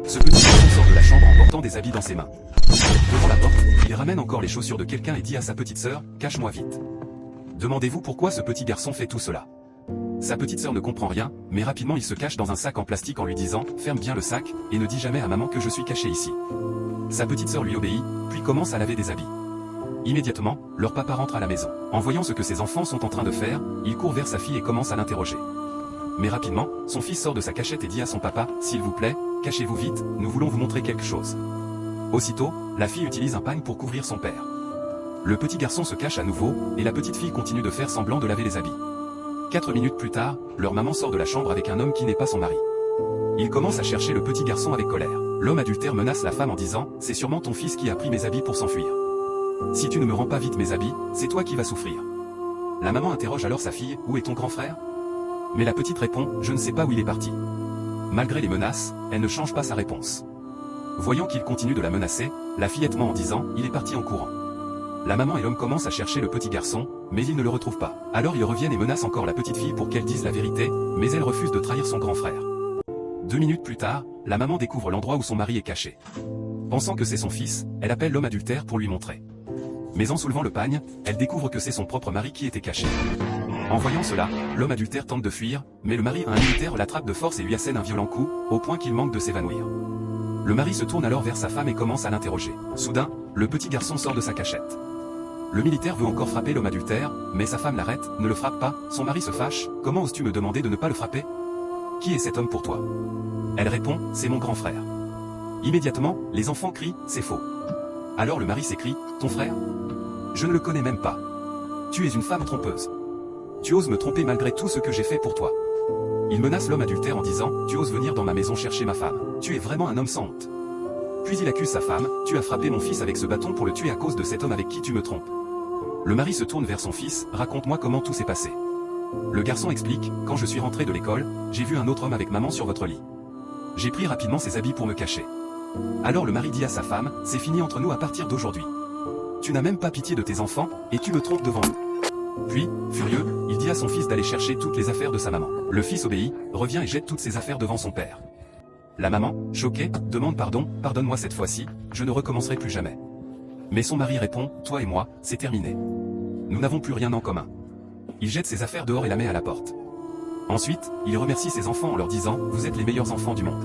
Ce petit garçon sort de la chambre en portant des habits dans ses mains. Devant la porte, il ramène encore les chaussures de quelqu'un et dit à sa petite sœur, « Cache-moi vite ». Demandez-vous pourquoi ce petit garçon fait tout cela. Sa petite sœur ne comprend rien, mais rapidement il se cache dans un sac en plastique en lui disant « Ferme bien le sac, et ne dis jamais à maman que je suis caché ici ». Sa petite sœur lui obéit, puis commence à laver des habits. Immédiatement, leur papa rentre à la maison. En voyant ce que ses enfants sont en train de faire, il court vers sa fille et commence à l'interroger. Mais rapidement, son fils sort de sa cachette et dit à son papa, « S'il vous plaît, cachez-vous vite, nous voulons vous montrer quelque chose ». Aussitôt, la fille utilise un pagne pour couvrir son père. Le petit garçon se cache à nouveau, et la petite fille continue de faire semblant de laver les habits. 4 minutes plus tard, leur maman sort de la chambre avec un homme qui n'est pas son mari. Il commence à chercher le petit garçon avec colère. L'homme adultère menace la femme en disant « C'est sûrement ton fils qui a pris mes habits pour s'enfuir. Si tu ne me rends pas vite mes habits, c'est toi qui vas souffrir. » La maman interroge alors sa fille « Où est ton grand frère ?» Mais la petite répond « Je ne sais pas où il est parti. » Malgré les menaces, elle ne change pas sa réponse. Voyant qu'il continue de la menacer, la fillette ment en disant « Il est parti en courant. » La maman et l'homme commencent à chercher le petit garçon, mais ils ne le retrouvent pas. Alors ils reviennent et menacent encore la petite fille pour qu'elle dise la vérité, mais elle refuse de trahir son grand frère. 2 minutes plus tard, la maman découvre l'endroit où son mari est caché. Pensant que c'est son fils, elle appelle l'homme adultère pour lui montrer. Mais en soulevant le pagne, elle découvre que c'est son propre mari qui était caché. En voyant cela, l'homme adultère tente de fuir, mais le mari, un militaire, l'attrape de force et lui assène un violent coup, au point qu'il manque de s'évanouir. Le mari se tourne alors vers sa femme et commence à l'interroger. Soudain, le petit garçon sort de sa cachette. Le militaire veut encore frapper l'homme adultère, mais sa femme l'arrête, « Ne le frappe pas », son mari se fâche, « Comment oses-tu me demander de ne pas le frapper? Qui est cet homme pour toi ?» Elle répond, « C'est mon grand frère. » Immédiatement, les enfants crient, « C'est faux. » Alors le mari s'écrie, « Ton frère? Je ne le connais même pas. Tu es une femme trompeuse. Tu oses me tromper malgré tout ce que j'ai fait pour toi. » Il menace l'homme adultère en disant, « Tu oses venir dans ma maison chercher ma femme. Tu es vraiment un homme sans honte. » Puis il accuse sa femme, « Tu as frappé mon fils avec ce bâton pour le tuer à cause de cet homme avec qui tu me trompes. » Le mari se tourne vers son fils, « Raconte-moi comment tout s'est passé. » Le garçon explique, « Quand je suis rentré de l'école, j'ai vu un autre homme avec maman sur votre lit. J'ai pris rapidement ses habits pour me cacher. » Alors le mari dit à sa femme, « C'est fini entre nous à partir d'aujourd'hui. Tu n'as même pas pitié de tes enfants, et tu me trompes devant nous. » Puis, furieux, il dit à son fils d'aller chercher toutes les affaires de sa maman. Le fils obéit, revient et jette toutes ses affaires devant son père. La maman, choquée, demande pardon, « Pardonne-moi cette fois-ci, je ne recommencerai plus jamais. » Mais son mari répond, « Toi et moi, c'est terminé. Nous n'avons plus rien en commun. » Il jette ses affaires dehors et la met à la porte. Ensuite, il remercie ses enfants en leur disant, « Vous êtes les meilleurs enfants du monde. »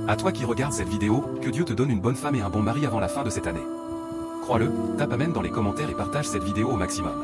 À toi qui regardes cette vidéo, que Dieu te donne une bonne femme et un bon mari avant la fin de cette année. Crois-le, tape Amen dans les commentaires et partage cette vidéo au maximum.